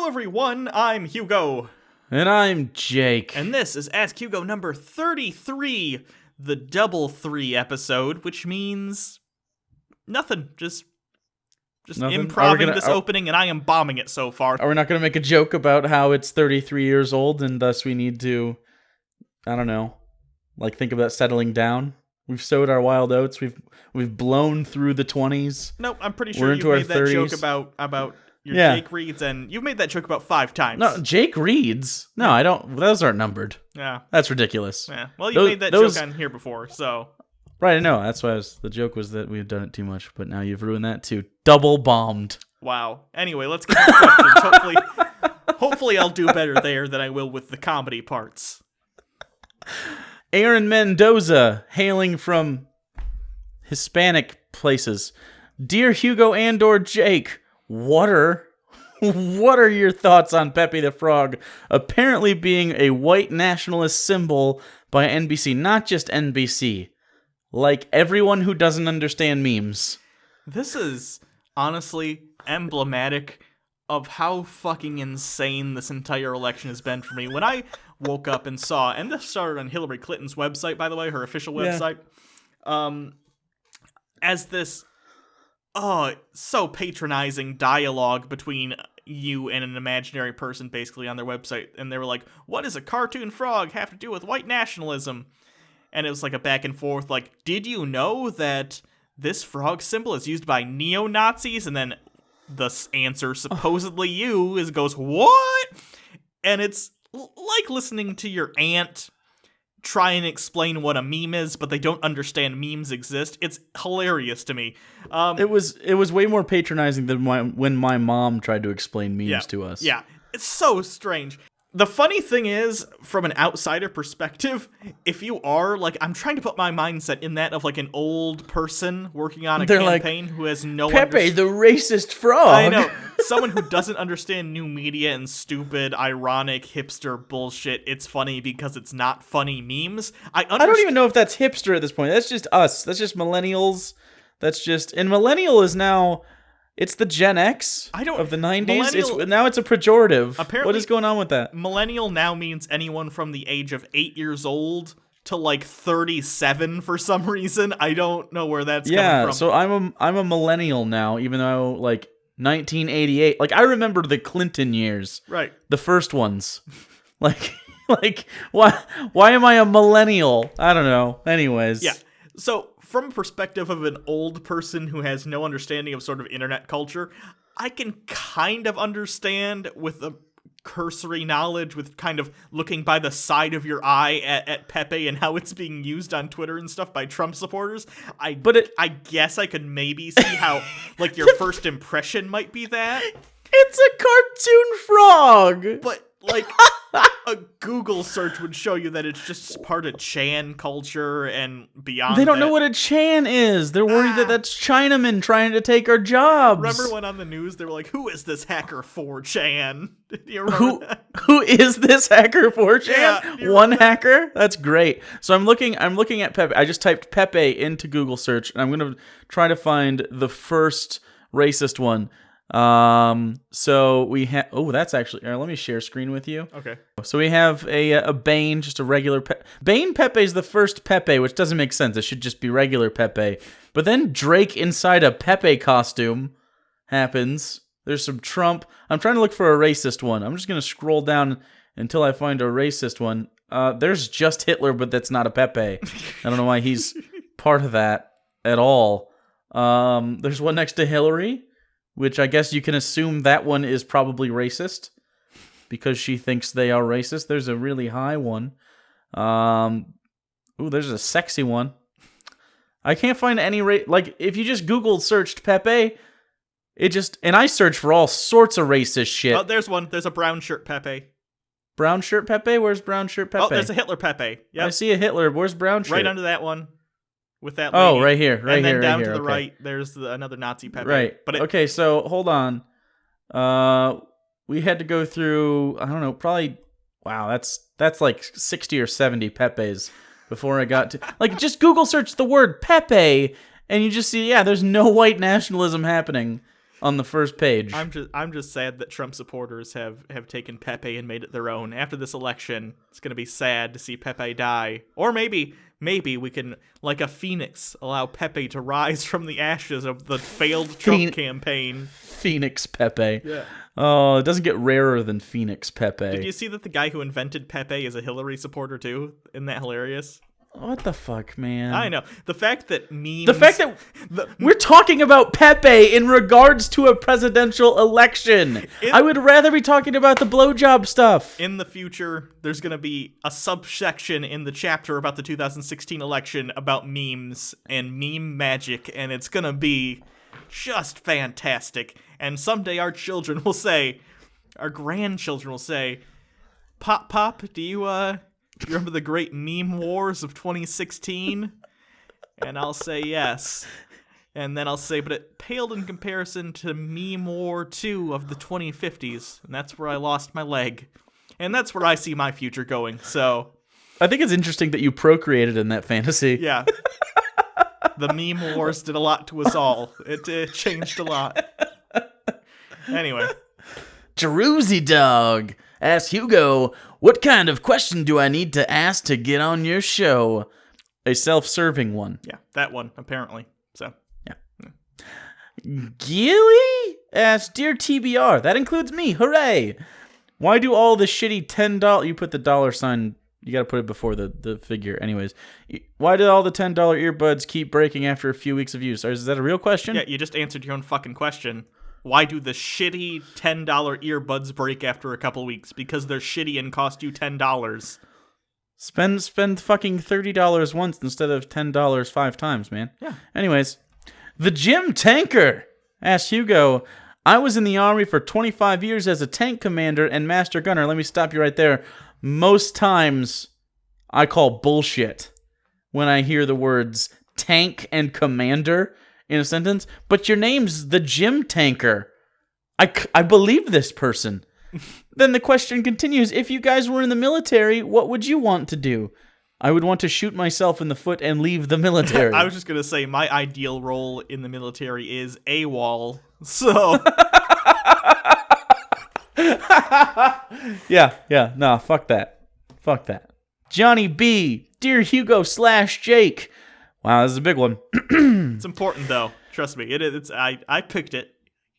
Hello everyone, I'm Hugo. And I'm Jake. And this is Ask Hugo number 33, the double 3 episode, which means nothing. Just Nothing? improving this opening, and I am bombing it so far. Are we not going to make a joke about how it's 33 years old and thus we need to, I don't know, like think about settling down? We've sowed our wild oats. We've blown through the 20s. Nope, I'm pretty sure you've made that 30s. joke about your Jake reads, and you've made that joke about 5 times. No, Jake reads? No, I don't. Those aren't numbered. Yeah. That's ridiculous. Yeah. Well, you made that joke on here before, so. Right, I know. That's why the joke was that we've done it too much, but now you've ruined that too. Double bombed. Wow. Anyway, let's get to the questions. Hopefully I'll do better there than I will with the comedy parts. Aaron Mendoza, hailing from Hispanic places. Dear Hugo and/or Jake, what are your thoughts on Pepe the Frog apparently being a white nationalist symbol by NBC? Not just NBC. Like everyone who doesn't understand memes. This is honestly emblematic of how fucking insane this entire election has been for me. When I woke up and saw, and this started on Hillary Clinton's website, by the way, her official website, as this so patronizing dialogue between you and an imaginary person basically on their website, and they were like, what does a cartoon frog have to do with white nationalism? And it was like a back and forth, like, did you know that this frog symbol is used by neo-Nazis? And then the answer, supposedly goes, what? And it's like listening to your aunt try and explain what a meme is, but they don't understand memes exist. It's hilarious to me. It was way more patronizing than when my mom tried to explain memes to us. Yeah, it's so strange. The funny thing is, from an outsider perspective, if you are, like, I'm trying to put my mindset in that of, like, an old person working on a campaign who has no Pepe, the racist frog. I know. Someone who doesn't understand new media and stupid, ironic, hipster bullshit. It's funny because it's not funny memes. I don't even know if that's hipster at this point. That's just us. That's just millennials. And millennial is now... It's the Gen X of the 90s. Now it's a pejorative. Apparently, what is going on with that? Millennial now means anyone from the age of 8 years old to like 37 for some reason. I don't know where that's coming from. Yeah, so I'm a millennial now, even though like 1988. Like I remember the Clinton years. Right. The first ones. like why am I a millennial? I don't know. Anyways. Yeah. So from a perspective of an old person who has no understanding of sort of internet culture, I can kind of understand with a cursory knowledge, with kind of looking by the side of your eye at Pepe and how it's being used on Twitter and stuff by Trump supporters. I guess I could maybe see how, like, your first impression might be that. It's a cartoon frog! But, like... a Google search would show you that it's just part of Chan culture and beyond. They don't know what a Chan is. They're worried that that's Chinamen trying to take our jobs. Remember when on the news they were like, "Who is this hacker 4chan?" Did you remember that? Who is this hacker 4chan? Yeah, one hacker? That's great. So I'm looking at Pepe. I just typed Pepe into Google search, and I'm gonna try to find the first racist one. So we have, that's actually, let me share screen with you. Okay. So we have a Bane, just a regular Bane Pepe is the first Pepe, which doesn't make sense. It should just be regular Pepe. But then Drake inside a Pepe costume happens. There's some Trump. I'm trying to look for a racist one. I'm just going to scroll down until I find a racist one. There's just Hitler, but that's not a Pepe. I don't know why he's part of that at all. There's one next to Hillary, which I guess you can assume that one is probably racist because she thinks they are racist. There's a really high one. There's a sexy one. I can't find any like if you just Google searched Pepe, and I searched for all sorts of racist shit. Oh, there's one. There's a brown shirt Pepe. Brown shirt Pepe? Where's brown shirt Pepe? Oh, there's a Hitler Pepe. Yep. I see a Hitler. Where's brown shirt? Right under that one. With that lady. Oh, right here. And then down to the right, there's another Nazi Pepe. Right. But okay, so hold on. We had to go through, I don't know, probably, wow, that's like 60 or 70 Pepes before I got to, like, just Google search the word Pepe, and you just see, yeah, there's no white nationalism happening. on the first page. I'm just sad that Trump supporters have taken Pepe and made it their own. After this election, it's gonna be sad to see Pepe die. Or maybe we can, like a phoenix, allow Pepe to rise from the ashes of the failed Trump campaign. Phoenix Pepe. Yeah. Oh, it doesn't get rarer than Phoenix Pepe. Did you see that the guy who invented Pepe is a Hillary supporter too? Isn't that hilarious? What the fuck, man? I know. The fact that memes... The fact that we're talking about Pepe in regards to a presidential election. I would rather be talking about the blowjob stuff. In the future, there's going to be a subsection in the chapter about the 2016 election about memes and meme magic, and it's going to be just fantastic. And someday our children will say, our grandchildren will say, Pop, do you remember the great meme wars of 2016? And I'll say yes. And then I'll say, but it paled in comparison to Meme War 2 of the 2050s. And that's where I lost my leg. And that's where I see my future going, so... I think it's interesting that you procreated in that fantasy. Yeah. The meme wars did a lot to us all. It changed a lot. Anyway. Jeroozy Dog asks Hugo, what kind of question do I need to ask to get on your show? A self-serving one. Yeah, that one, apparently. So, yeah. Gilly asks, Dear TBR, that includes me, hooray! Why do all the shitty $10... You put the dollar sign... You gotta put it before the figure. Anyways, why did all the $10 earbuds keep breaking after a few weeks of use? Is that a real question? Yeah, you just answered your own fucking question. Why do the shitty $10 earbuds break after a couple weeks? Because they're shitty and cost you $10. Spend fucking $30 once instead of $10 5 times, man. Yeah. Anyways, the Gym Tanker asked Hugo, I was in the Army for 25 years as a tank commander and master gunner. Let me stop you right there. Most times, I call bullshit when I hear the words tank and commander in a sentence, but your name's the Gym Tanker. I believe this person. Then the question continues, if you guys were in the military, what would you want to do? I would want to shoot myself in the foot and leave the military. I was just going to say, my ideal role in the military is AWOL, so... Yeah, no, fuck that. Johnny B, Dear Hugo/Jake. Wow, this is a big one. It's important, though. Trust me. I picked it.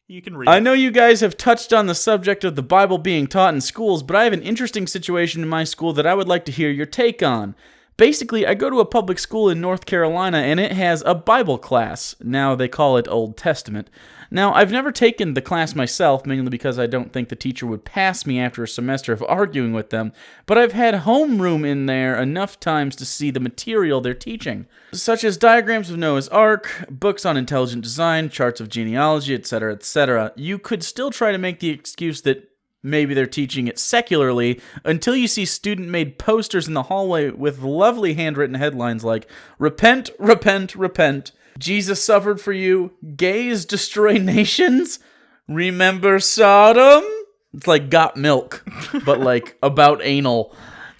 You can read it. I know you guys have touched on the subject of the Bible being taught in schools, but I have an interesting situation in my school that I would like to hear your take on. Basically, I go to a public school in North Carolina, and it has a Bible class. Now, they call it Old Testament. Now, I've never taken the class myself, mainly because I don't think the teacher would pass me after a semester of arguing with them, but I've had homeroom in there enough times to see the material they're teaching, such as diagrams of Noah's Ark, books on intelligent design, charts of genealogy, etc., etc. You could still try to make the excuse that maybe they're teaching it secularly until you see student-made posters in the hallway with lovely handwritten headlines like, Repent, repent, repent. Jesus suffered for you. Gays destroy nations. Remember Sodom? It's like Got Milk, but like about anal.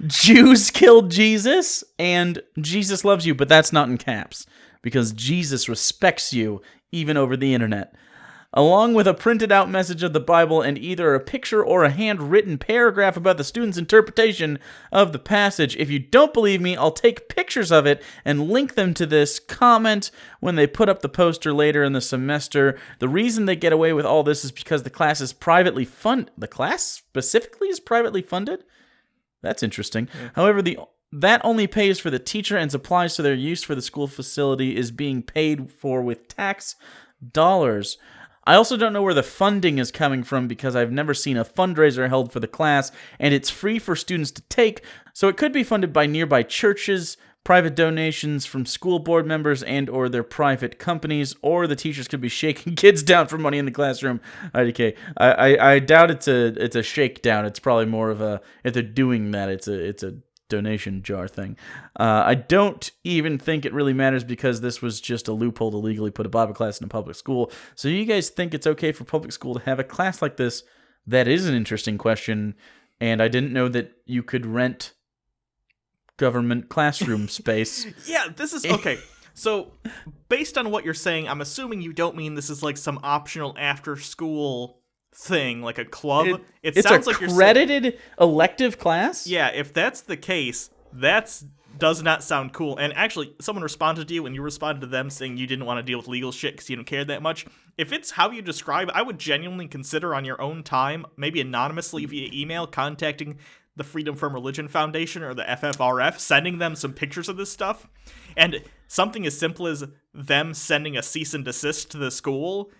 Jews killed Jesus, and Jesus loves you, but that's not in caps, because Jesus respects you, even over the internet. Along with a printed out message of the Bible and either a picture or a handwritten paragraph about the student's interpretation of the passage. If you don't believe me, I'll take pictures of it and link them to this comment when they put up the poster later in the semester. The reason they get away with all this is because the class is privately funded. The class specifically is privately funded? That's interesting. Yeah. However, that only pays for the teacher and supplies to their use for the school facility is being paid for with tax dollars. I also don't know where the funding is coming from because I've never seen a fundraiser held for the class, and it's free for students to take, so it could be funded by nearby churches, private donations from school board members and or their private companies, or the teachers could be shaking kids down for money in the classroom. IDK. I doubt it's a shakedown. It's probably more of a, if they're doing that, it's a donation jar thing. I don't even think it really matters because this was just a loophole to legally put a Bible class in a public school. So you guys think it's okay for public school to have a class like this? That is an interesting question, and I didn't know that you could rent government classroom space. Yeah, this is okay. So, based on what you're saying, I'm assuming you don't mean this is like some optional after-school thing, like a club. It It's sounds a like you're saying, credited elective class? yeah, if that's the case, does not sound cool. And actually, someone responded to you, and you responded to them saying you didn't want to deal with legal shit because you don't care that much. If it's how you describe, I would genuinely consider on your own time, maybe anonymously via email, contacting the Freedom from Religion Foundation or the FFRF, sending them some pictures of this stuff. And something as simple as them sending a cease and desist to the school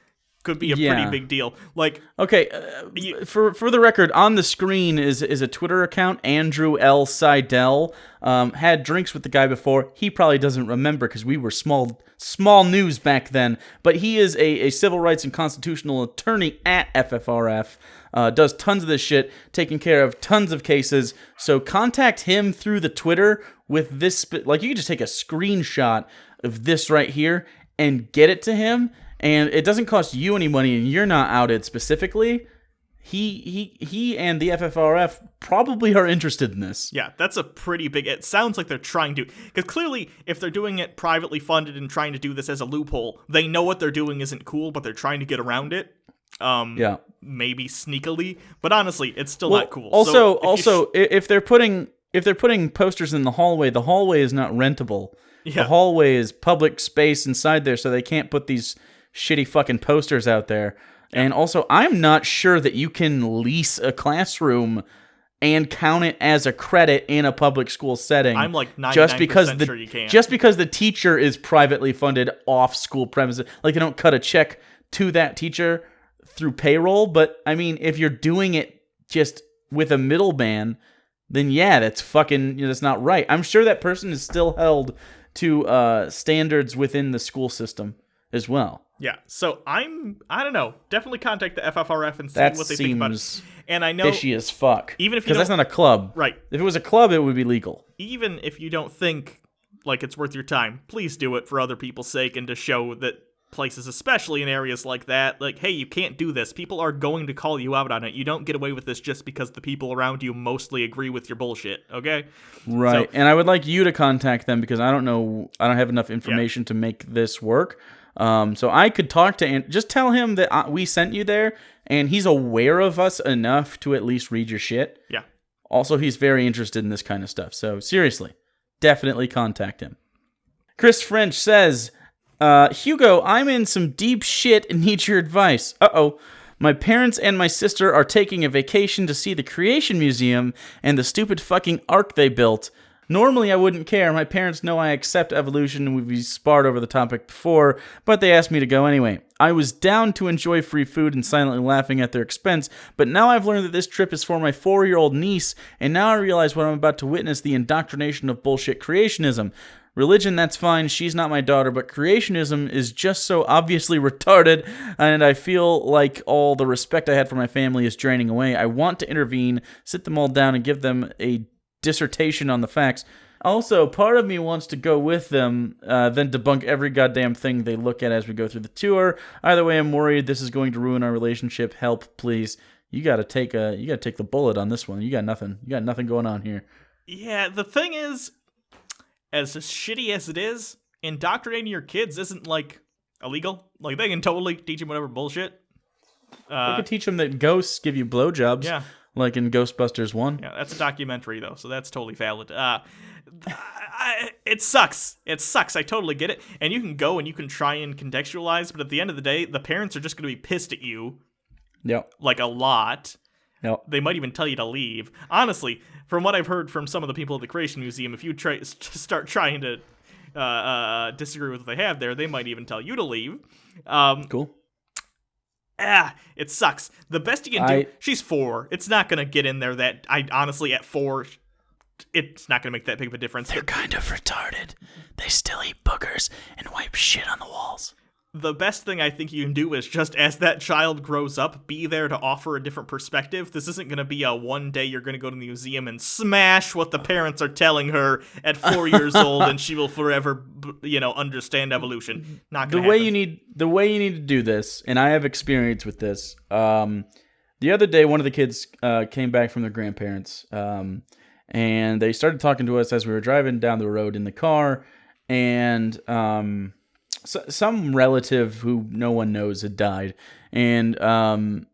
could be a pretty big deal. Like, okay, for the record, on the screen is a Twitter account. Andrew L. Seidel had drinks with the guy before. He probably doesn't remember because we were small news back then. But he is a civil rights and constitutional attorney at FFRF. Does tons of this shit, taking care of tons of cases. So contact him through the Twitter with this. Like, you can just take a screenshot of this right here and get it to him. And it doesn't cost you any money, and you're not outed specifically. He and the FFRF probably are interested in this. Yeah, that's a pretty big... It sounds like they're trying to... Because clearly, if they're doing it privately funded and trying to do this as a loophole, they know what they're doing isn't cool, but they're trying to get around it. Maybe sneakily. But honestly, it's still not cool. Also, if they're putting posters in the hallway is not rentable. Yeah. The hallway is public space inside there, so they can't put these shitty fucking posters out there. Yeah. And also, I'm not sure that you can lease a classroom and count it as a credit in a public school setting. I'm like 99% sure you can't. Just because the teacher is privately funded off school premises. Like, they don't cut a check to that teacher through payroll. But, I mean, if you're doing it just with a middleman, then yeah, that's fucking... that's not right. I'm sure that person is still held to standards within the school system as well. Yeah, so I don't know, definitely contact the FFRF and see what they think about it. And I know fishy as fuck. Even if you because that's not a club. Right. If it was a club, it would be legal. Even if you don't think like it's worth your time, please do it for other people's sake and to show that places, especially in areas like that, like, hey, you can't do this. People are going to call you out on it. You don't get away with this just because the people around you mostly agree with your bullshit, okay? Right. And I would like you to contact them because I don't have enough information to make this work. So I could talk to just tell him that we sent you there, and he's aware of us enough to at least read your shit. Yeah. Also, he's very interested in this kind of stuff. So seriously, definitely contact him. Chris French says, Hugo, I'm in some deep shit and need your advice. Uh-oh. My parents and my sister are taking a vacation to see the Creation Museum and the stupid fucking ark they built. Normally, I wouldn't care. My parents know I accept evolution and we've sparred over the topic before, but they asked me to go anyway. I was down to enjoy free food and silently laughing at their expense, but now I've learned that this trip is for my 4-year-old niece, and now I realize what I'm about to witness, the indoctrination of bullshit creationism. Religion, that's fine, she's not my daughter, but creationism is just so obviously retarded, and I feel like all the respect I had for my family is draining away. I want to intervene, sit them all down, and give them a dissertation on the facts. Also, part of me wants to go with them, then debunk every goddamn thing they look at as we go through the tour. Either way, I'm worried this is going to ruin our relationship. Help, please. You gotta take the bullet on this one. You got nothing going on here. Yeah, the thing is, as shitty as it is, indoctrinating your kids isn't like illegal. Like, they can totally teach them whatever bullshit. They could teach them that ghosts give you blowjobs. Yeah. Like in Ghostbusters 1. Yeah, that's a documentary, though, so that's totally valid. It sucks. It sucks. I totally get it. And you can go and you can try and contextualize, but at the end of the day, the parents are just going to be pissed at you. Yep. Like, a lot. Yep. They might even tell you to leave. Honestly, from what I've heard from some of the people at the Creation Museum, if you start trying to disagree with what they have there, they might even tell you to leave. Cool. It sucks. The best you can do, she's 4. It's not going to get in there that, honestly, at 4, it's not going to make that big of a difference. They're kind of retarded. They still eat boogers and wipe shit on the walls. The best thing I think you can do is just as that child grows up, be there to offer a different perspective. This isn't going to be a one day you're going to go to the museum and smash what the parents are telling her at 4 years old and she will forever, understand evolution. Not going to happen. The way you need to do this, and I have experience with this. The other day, one of the kids came back from their grandparents, and they started talking to us as we were driving down the road in the car. and some relative who no one knows had died, and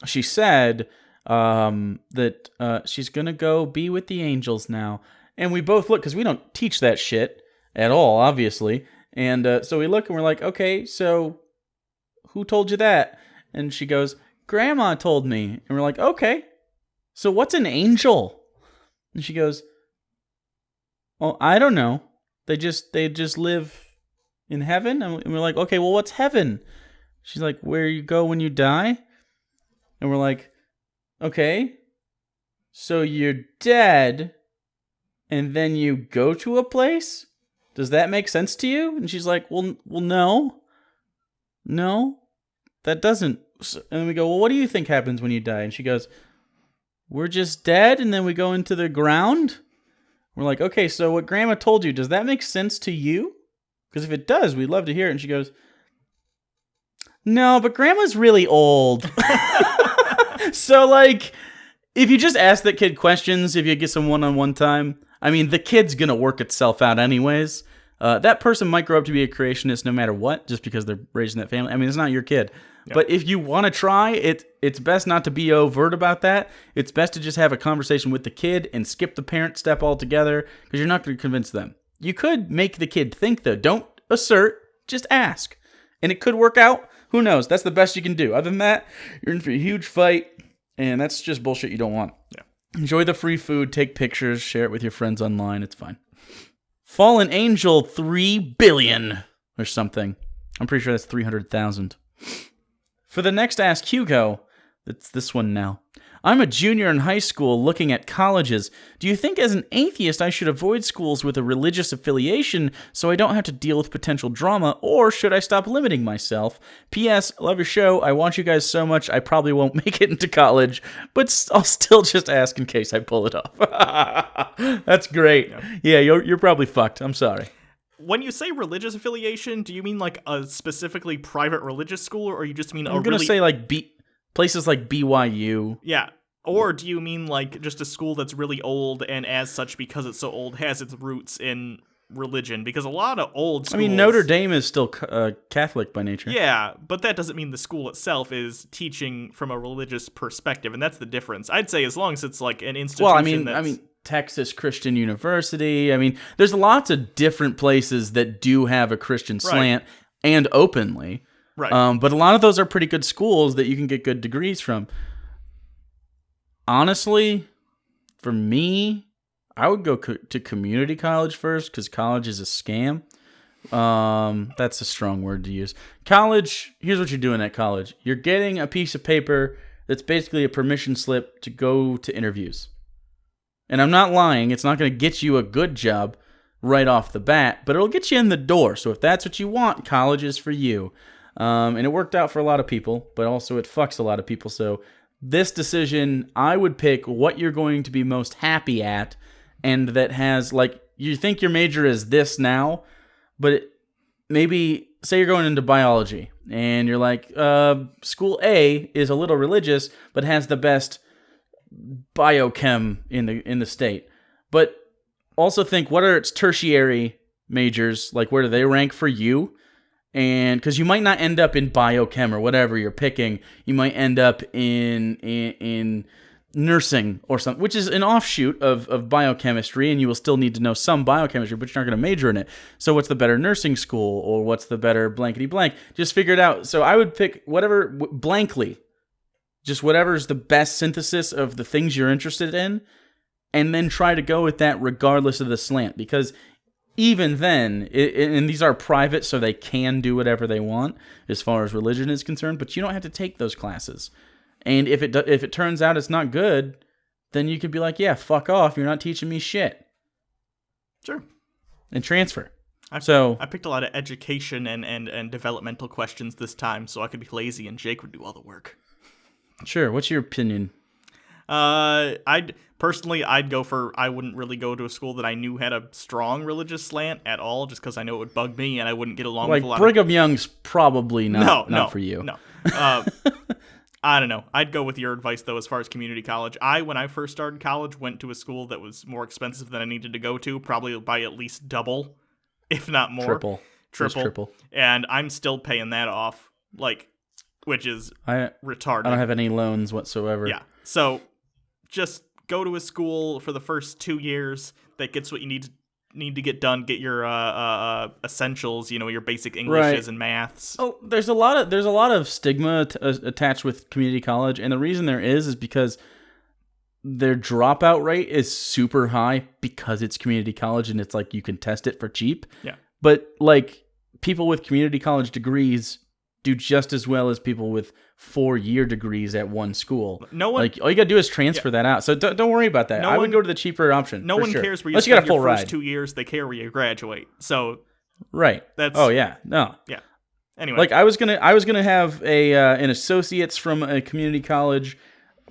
she said that she's gonna go be with the angels now. And we both look, because we don't teach that shit at all, obviously. And so we look and we're like, okay, so who told you that? And she goes, Grandma told me. And we're like, okay, so what's an angel? And she goes, well, I don't know. They just live in heaven. And we're like, okay, well, what's heaven? She's like, where you go when you die. And we're like, okay, so you're dead and then you go to a place? Does that make sense to you? And she's like, well, no, that doesn't. And we go, well, what do you think happens when you die? And she goes, we're just dead and then we go into the ground? We're like, okay, so what Grandma told you, does that make sense to you? Because if it does, we'd love to hear it. And she goes, no, but Grandma's really old. So, like, if you just ask that kid questions, if you get some one-on-one time, I mean, the kid's going to work itself out anyways. That person might grow up to be a creationist no matter what, just because they're raised in that family. I mean, it's not your kid. Yep. But if you want to try, it's best not to be overt about that. It's best to just have a conversation with the kid and skip the parent step altogether, because you're not going to convince them. You could make the kid think, though. Don't assert, just ask. And it could work out. Who knows? That's the best you can do. Other than that, you're in for a huge fight, and that's just bullshit you don't want. Yeah. Enjoy the free food, take pictures, share it with your friends online. It's fine. Fallen Angel 3 billion or something. I'm pretty sure that's 300,000. For the next Ask Hugo, it's this one now. I'm a junior in high school looking at colleges. Do you think as an atheist I should avoid schools with a religious affiliation so I don't have to deal with potential drama, or should I stop limiting myself? P.S. Love your show. I want you guys so much I probably won't make it into college, but I'll still just ask in case I pull it off. That's great. Yeah, you're probably fucked. I'm sorry. When you say religious affiliation, do you mean like a specifically private religious school, or you just mean I'm going to say like places like BYU. Yeah. Or do you mean like just a school that's really old and as such, because it's so old, has its roots in religion? Because a lot of old schools... I mean, Notre Dame is still Catholic by nature. Yeah, but that doesn't mean the school itself is teaching from a religious perspective, and that's the difference. I'd say as long as it's like an institution I mean, Texas Christian University. I mean, there's lots of different places that do have a Christian slant and openly. Right. But a lot of those are pretty good schools that you can get good degrees from. Honestly, for me, I would go to community college first, because college is a scam. That's a strong word to use. College, here's what you're doing at college. You're getting a piece of paper that's basically a permission slip to go to interviews. And I'm not lying, it's not going to get you a good job right off the bat, but it'll get you in the door. So if that's what you want, college is for you. And it worked out for a lot of people, but also it fucks a lot of people. So this decision, I would pick what you're going to be most happy at, and that has, like, you think your major is this now, but maybe, say you're going into biology, and you're like, school A is a little religious, but has the best biochem in the state. But also think, what are its tertiary majors? Like, where do they rank for you? And because you might not end up in biochem or whatever you're picking, you might end up in nursing or something, which is an offshoot of biochemistry, and you will still need to know some biochemistry, but you're not going to major in it. So what's the better nursing school, or what's the better blankety blank? Just figure it out. So I would pick whatever blankly, just whatever's the best synthesis of the things you're interested in, and then try to go with that regardless of the slant, because even then, and these are private, so they can do whatever they want as far as religion is concerned, but you don't have to take those classes. And if it turns out it's not good, then you could be like, yeah, fuck off, you're not teaching me shit. Sure. And transfer. I picked a lot of education and developmental questions this time, so I could be lazy and Jake would do all the work. Sure, what's your opinion? I'd go for, I wouldn't really go to a school that I knew had a strong religious slant at all, just because I know it would bug me and I wouldn't get along with a lot Brigham Young's probably not for you. No. I don't know. I'd go with your advice, though, as far as community college. When I first started college, went to a school that was more expensive than I needed to go to, probably by at least double. if not more. Triple. Just triple. And I'm still paying that off, like, which is retarded. I don't have any loans whatsoever. Yeah. So just go to a school for the first 2 years that gets what you need to get done. Get your essentials, your basic Englishes and maths. Oh, there's a lot of stigma attached with community college, and the reason there is because their dropout rate is super high because it's community college and it's like you can test it for cheap. Yeah. But like people with community college degrees do just as well as people with 4-year degrees at one school. No one, like all you gotta do is transfer that out. So don't worry about that. I would go to the cheaper option. No one sure. cares where you Unless spend you got a full your first ride. 2 years. They care where you graduate. So right. That's No. Yeah. Anyway, like I was gonna have an associate's from a community college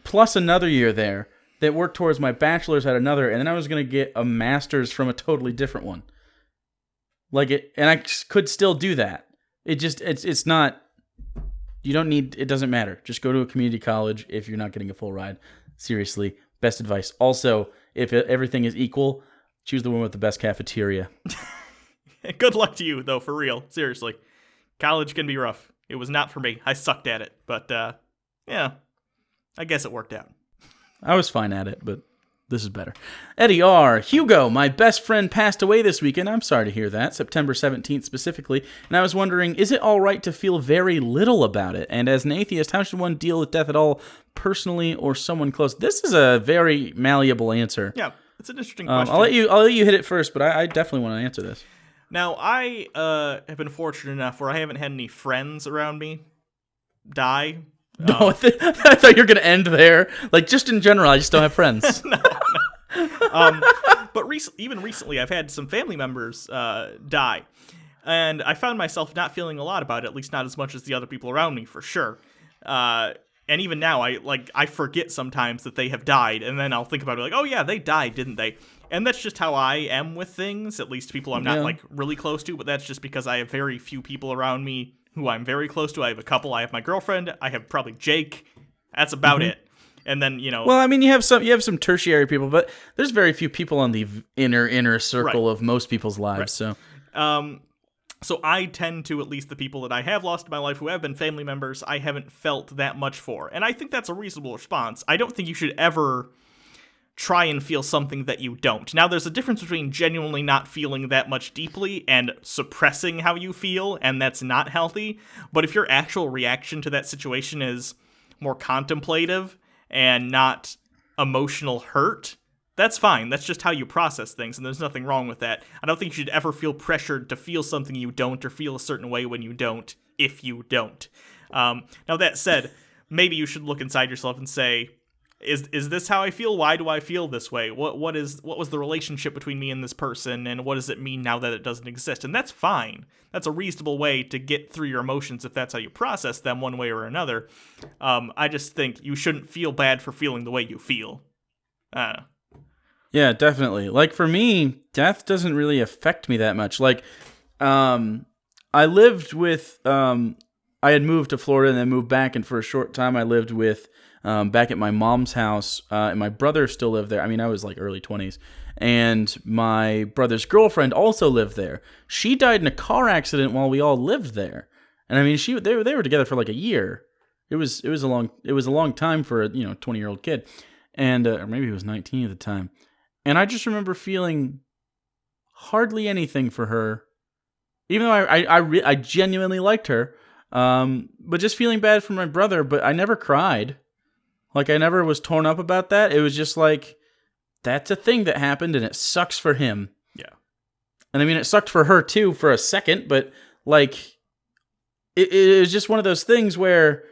plus another year there that worked towards my bachelor's at another, and then I was gonna get a master's from a totally different one. And I could still do that. It's not. You don't need. It doesn't matter. Just go to a community college if you're not getting a full ride. Seriously, best advice. Also, if everything is equal, choose the one with the best cafeteria. Good luck to you, though. For real, seriously, college can be rough. It was not for me. I sucked at it, but yeah, I guess it worked out. I was fine at it, but this is better. Eddie R. Hugo, my best friend passed away this weekend. I'm sorry to hear that. September 17th specifically. And I was wondering, is it all right to feel very little about it? And as an atheist, how should one deal with death at all, personally or someone close? This is a very malleable answer. Yeah, it's an interesting question. I'll let you hit it first, but I definitely want to answer this. Now, I have been fortunate enough where I haven't had any friends around me die. No, I thought you were going to end there. Like, just in general, I just don't have friends. No. But even recently, I've had some family members die. And I found myself not feeling a lot about it, at least not as much as the other people around me, for sure. And even now, I forget sometimes that they have died, and then I'll think about it like, oh yeah, they died, didn't they? And that's just how I am with things, at least people I'm not, really close to, but that's just because I have very few people around me who I'm very close to. I have a couple. I have my girlfriend. I have probably Jake. That's about it. And then, Well, I mean, you have some tertiary people, but there's very few people on the inner circle of most people's lives. Right. So I tend to, at least the people that I have lost in my life who have been family members, I haven't felt that much for. And I think that's a reasonable response. I don't think you should ever try and feel something that you don't. Now, there's a difference between genuinely not feeling that much deeply and suppressing how you feel, and that's not healthy. But if your actual reaction to that situation is more contemplative and not emotional hurt, that's fine. That's just how you process things, and there's nothing wrong with that. I don't think you should ever feel pressured to feel something you don't, or feel a certain way when you don't, if you don't. Now, that said, maybe you should look inside yourself and say, Is this how I feel? Why do I feel this way? What was the relationship between me and this person, and what does it mean now that it doesn't exist? And that's fine. That's a reasonable way to get through your emotions if that's how you process them one way or another. I just think you shouldn't feel bad for feeling the way you feel. Yeah, definitely. Like for me, death doesn't really affect me that much. Like, I lived with, I had moved to Florida and then moved back, and for a short time I lived with back at my mom's house, and my brother still lived there. I mean, I was like early 20s, and my brother's girlfriend also lived there. She died in a car accident while we all lived there, and I mean, they were together for like a year. It was a long time for a 20-year-old kid, and or maybe he was 19 at the time, and I just remember feeling hardly anything for her, even though I genuinely liked her, but just feeling bad for my brother. But I never cried. Like, I never was torn up about that. It was just like, that's a thing that happened, and it sucks for him. Yeah. And I mean, it sucked for her, too, for a second, but, like, it was just one of those things where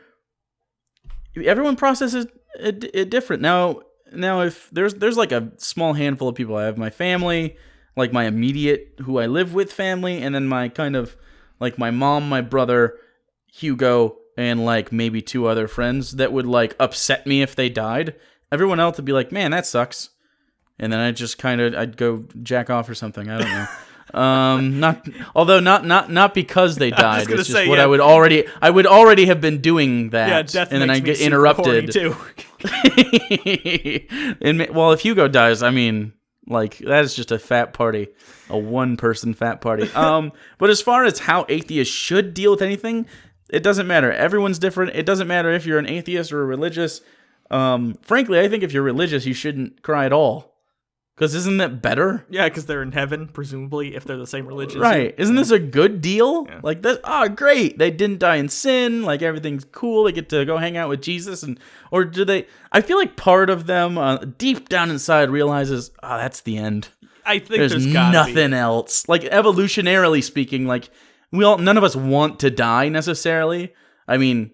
everyone processes it different. Now, if there's, like, a small handful of people. I have my family, like, my immediate, who I live with family, and then my kind of, like, my mom, my brother, Hugo, and like maybe 2 other friends that would like upset me if they died. Everyone else would be like, man, that sucks. And then I'd go jack off or something. I don't know. Not because they died. It's just what I would already have been doing that. Yeah, death and then I get interrupted too. Well, if Hugo dies, I mean, Like, that is just a fat party. A one-person fat party. But as far as how atheists should deal with anything, it doesn't matter. Everyone's different. It doesn't matter if you're an atheist or a religious. Frankly, I think if you're religious, you shouldn't cry at all. Because isn't that better? Yeah, because they're in heaven, presumably, if they're the same religion. Right. Isn't this a good deal? Yeah. Like, this, great. They didn't die in sin. Like, everything's cool. They get to go hang out with Jesus. Or do they... I feel like part of them, deep down inside, realizes, that's the end. I think There's gotta nothing be. else. Like, evolutionarily speaking, like, none of us want to die, necessarily. I mean,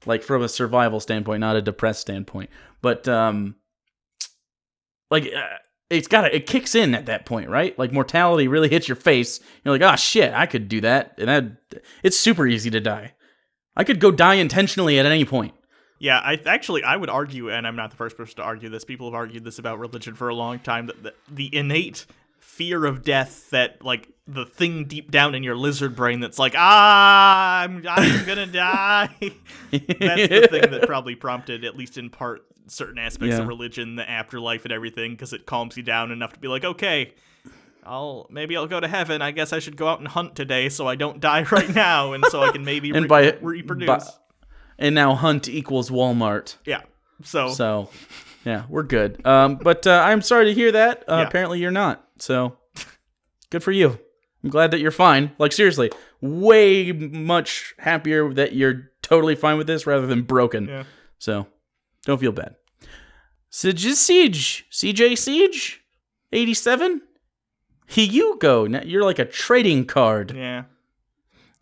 like, from a survival standpoint, not a depressed standpoint. But, it kicks in at that point, right? Like, mortality really hits your face. You're like, shit, I could do that. And it's super easy to die. I could go die intentionally at any point. Yeah, I would argue, and I'm not the first person to argue this, people have argued this about religion for a long time, that the innate fear of death, that, like, the thing deep down in your lizard brain that's like, I'm gonna die. That's the thing that probably prompted, at least in part, certain aspects of religion, the afterlife and everything, because it calms you down enough to be like, okay, maybe I'll go to heaven. I guess I should go out and hunt today so I don't die right now, and so I can maybe reproduce. And now hunt equals Walmart. Yeah. So, yeah, we're good. But I'm sorry to hear that. Apparently you're not. So, good for you. I'm glad that you're fine. Like, seriously, way much happier that you're totally fine with this rather than broken. Yeah. So, don't feel bad. CJ Siege? 87? Hugo, now you're like a trading card. Yeah.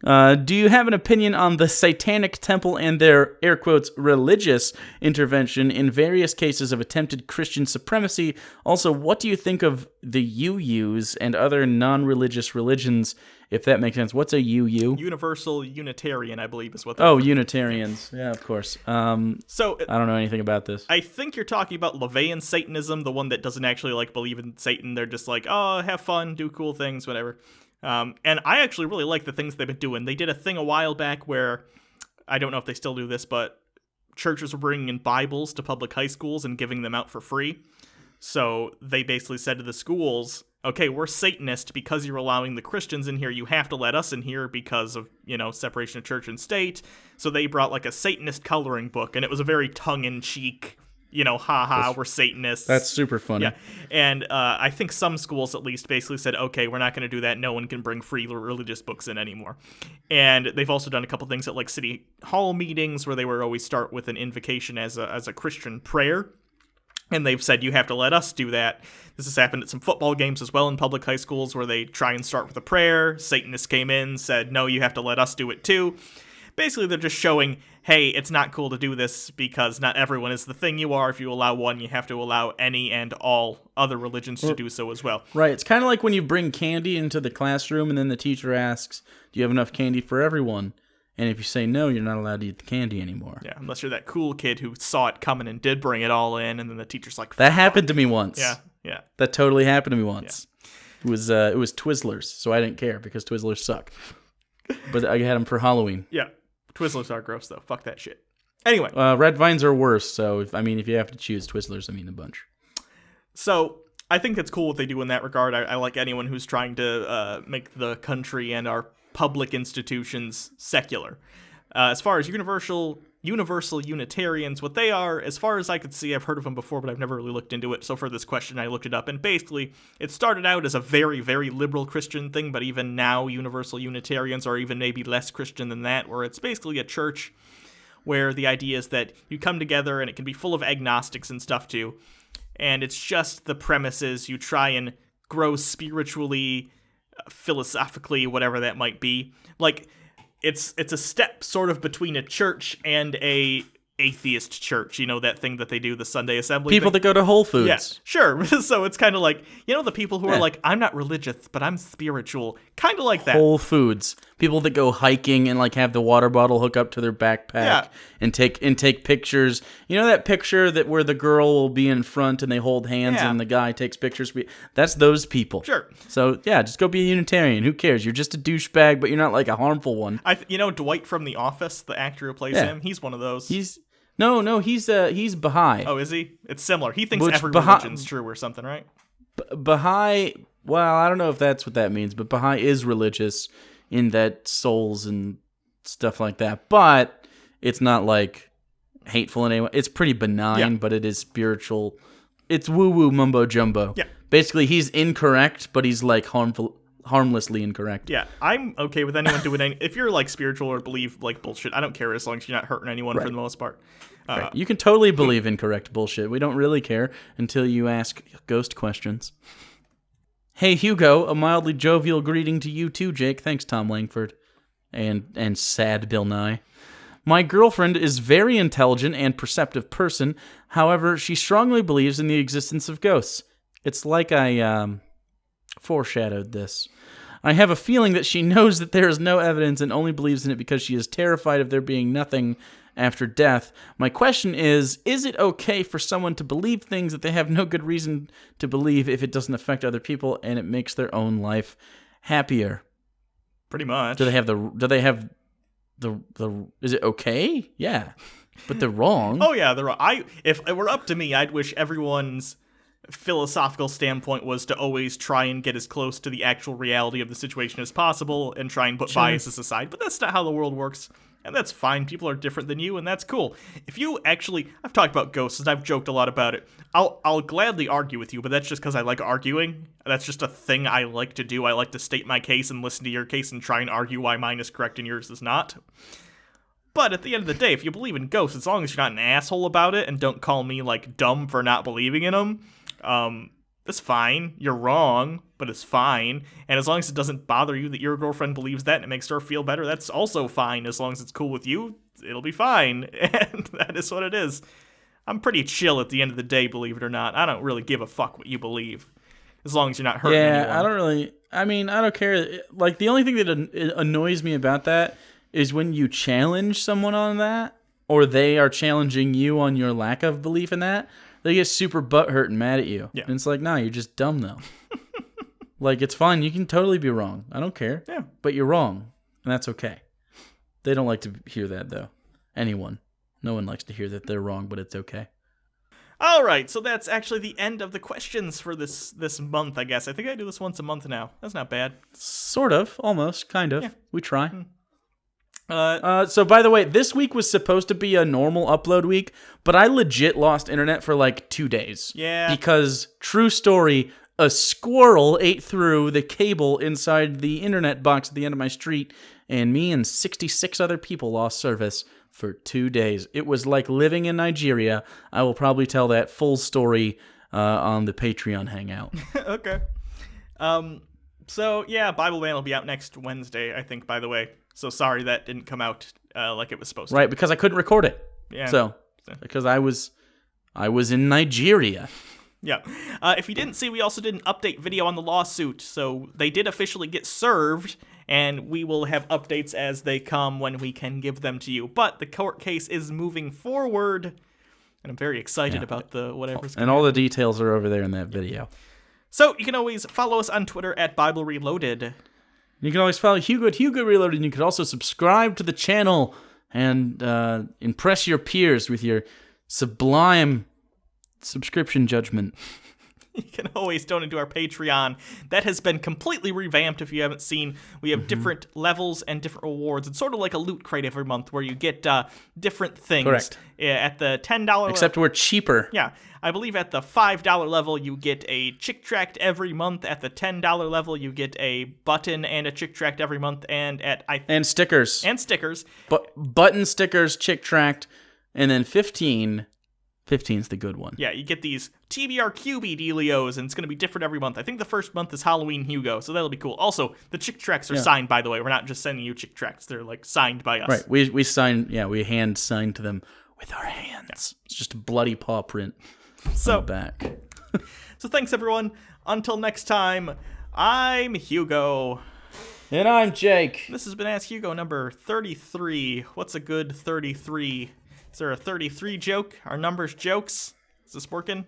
Do you have an opinion on the Satanic Temple and their, air quotes, religious intervention in various cases of attempted Christian supremacy? Also, what do you think of the UUs and other non-religious religions, if that makes sense? What's a UU? Universal Unitarian, I believe, is what they're Unitarians. Yeah, of course. So I don't know anything about this. I think you're talking about LaVeyan Satanism, the one that doesn't actually, like, believe in Satan. They're just like, have fun, do cool things, whatever. And I actually really like the things they've been doing. They did a thing a while back where, I don't know if they still do this, but churches were bringing in Bibles to public high schools and giving them out for free. So they basically said to the schools, okay, we're Satanist because you're allowing the Christians in here. You have to let us in here because of, separation of church and state. So they brought, like, a Satanist coloring book, and it was a very tongue-in-cheek, we're Satanists. That's super funny. Yeah. And I think some schools, at least, basically said, okay, we're not going to do that. No one can bring free religious books in anymore. And they've also done a couple things at, like, city hall meetings where they would always start with an invocation as a Christian prayer. And they've said, you have to let us do that. This has happened at some football games as well in public high schools where they try and start with a prayer. Satanists came in, said, no, you have to let us do it too. Basically, they're just showing, hey, it's not cool to do this because not everyone is the thing you are. If you allow one, you have to allow any and all other religions to do so as well. Right. It's kind of like when you bring candy into the classroom and then the teacher asks, do you have enough candy for everyone? And if you say no, you're not allowed to eat the candy anymore. Yeah, unless you're that cool kid who saw it coming and did bring it all in, and then the teacher's like, that happened to me once. Yeah. That totally happened to me once. Yeah. It was Twizzlers, so I didn't care because Twizzlers suck. But I had them for Halloween. Yeah. Twizzlers are gross, though. Fuck that shit. Anyway. Red Vines are worse, so if you have to choose Twizzlers, a bunch. So, I think it's cool what they do in that regard. I like anyone who's trying to make the country and our public institutions secular. As far as universal Unitarians, what they are, as far as I could see, I've heard of them before, but I've never really looked into it. So for this question, I looked it up, and basically, it started out as a very, very liberal Christian thing, but even now, universal Unitarians are even maybe less Christian than that, where it's basically a church where the idea is that you come together, and it can be full of agnostics and stuff too, and it's just the premises you try and grow spiritually, philosophically, whatever that might be. Like, it's a step sort of between a church and a atheist church, that thing that they do, the Sunday assembly people thing. that go to Whole Foods. Yeah, sure. So it's kind of like, the people who are like, I'm not religious, but I'm spiritual. Kind of like that. Whole Foods. People that go hiking and, like, have the water bottle hook up to their backpack and take pictures. You know that picture that where the girl will be in front and they hold hands and the guy takes pictures? That's those people. Sure. So, yeah, just go be a Unitarian. Who cares? You're just a douchebag, but you're not, like, a harmful one. Dwight from The Office, the actor who plays him, he's one of those. No, he's Baha'i. Oh, is he? It's similar. He thinks every religion's true or something, right? Baha'i, well, I don't know if that's what that means, but Baha'i is religious in that souls and stuff like that. But it's not like hateful in any way. It's pretty benign, but it is spiritual. It's woo-woo mumbo jumbo. Yeah. Basically, he's incorrect, but he's like harmlessly incorrect. Yeah, I'm okay with anyone doing any. If you're like spiritual or believe like bullshit, I don't care as long as you're not hurting anyone for the most part. Right. You can totally believe incorrect bullshit. We don't really care until you ask ghost questions. Hey, Hugo, a mildly jovial greeting to you too, Jake. Thanks, Tom Langford. And sad Bill Nye. My girlfriend is very intelligent and perceptive person. However, she strongly believes in the existence of ghosts. It's like I foreshadowed this. I have a feeling that she knows that there is no evidence and only believes in it because she is terrified of there being nothing after death. My question is it okay for someone to believe things that they have no good reason to believe if it doesn't affect other people and it makes their own life happier? Pretty much. Do they have the is it okay? Yeah. But they're wrong. Oh yeah, they're wrong. If it were up to me, I'd wish everyone's philosophical standpoint was to always try and get as close to the actual reality of the situation as possible and try and put biases aside. But that's not how the world works. And that's fine. People are different than you, and that's cool. If you actually, I've talked about ghosts, and I've joked a lot about it. I'll gladly argue with you, but that's just because I like arguing. That's just a thing I like to do. I like to state my case and listen to your case and try and argue why mine is correct and yours is not. But at the end of the day, if you believe in ghosts, as long as you're not an asshole about it and don't call me like dumb for not believing in them, that's fine. You're wrong, but it's fine. And as long as it doesn't bother you that your girlfriend believes that and it makes her feel better, that's also fine. As long as it's cool with you, it'll be fine. And that is what it is. I'm pretty chill at the end of the day, believe it or not. I don't really give a fuck what you believe. As long as you're not hurting anyone. I don't care. Like, the only thing that annoys me about that is when you challenge someone on that, or they are challenging you on your lack of belief in that. They get super butthurt and mad at you. Yeah. And it's like, nah, you're just dumb, though. Like, it's fine. You can totally be wrong. I don't care. Yeah. But you're wrong. And that's okay. They don't like to hear that, though. Anyone. No one likes to hear that they're wrong, but it's okay. All right, so that's actually the end of the questions for this month, I guess. I think I do this once a month now. That's not bad. Sort of. Almost. Kind of. Yeah. We try. So by the way, this week was supposed to be a normal upload week, but I legit lost internet for like 2 days. Yeah. Because, true story, a squirrel ate through the cable inside the internet box at the end of my street, and me and 66 other people lost service for 2 days. It was like living in Nigeria. I will probably tell that full story on the Patreon hangout. Okay. So yeah, Bible Man will be out next Wednesday, I think, by the way. So sorry that didn't come out like it was supposed to. Right, because I couldn't record it. Yeah. So, because I was in Nigeria. Yeah. If you didn't see, we also did an update video on the lawsuit. So they did officially get served, and we will have updates as they come when we can give them to you. But the court case is moving forward, and I'm very excited about the whatever's going on. And all the details are over there in that video. So you can always follow us on Twitter at Bible Reloaded. You can always follow Hugo at Hugo Reloaded, and you can also subscribe to the channel and impress your peers with your sublime subscription judgment. You can always donate to our Patreon. That has been completely revamped if you haven't seen. We have different levels and different rewards. It's sort of like a loot crate every month where you get different things. Correct. At the $10 Except we're cheaper. Yeah. I believe at the $5 level you get a Chick Tract every month. At the $10 level you get a button and a Chick Tract every month. And and stickers. And stickers. Button stickers, Chick Tract, and then 15's the good one. Yeah, you get these TBR QB dealios, and it's going to be different every month. I think the first month is Halloween Hugo, so that'll be cool. Also, the Chick Tracts are signed, by the way. We're not just sending you Chick Tracts. They're, like, signed by us. Right. We hand signed to them with our hands. Yeah. It's just a bloody paw print on the back. So thanks, everyone. Until next time, I'm Hugo. And I'm Jake. This has been Ask Hugo number 33. What's a good 33? Is there a 33 joke? Are numbers jokes? Is this working?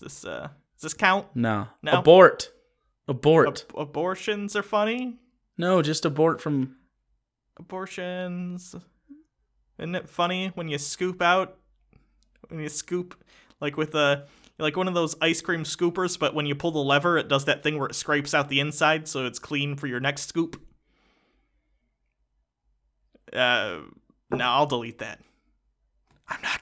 Does this count? No. No? Abort. Abortions are funny? No, just abort from... Abortions. Isn't it funny when you scoop like with a like one of those ice cream scoopers, but when you pull the lever, it does that thing where it scrapes out the inside, so it's clean for your next scoop. No, I'll delete that. I'm not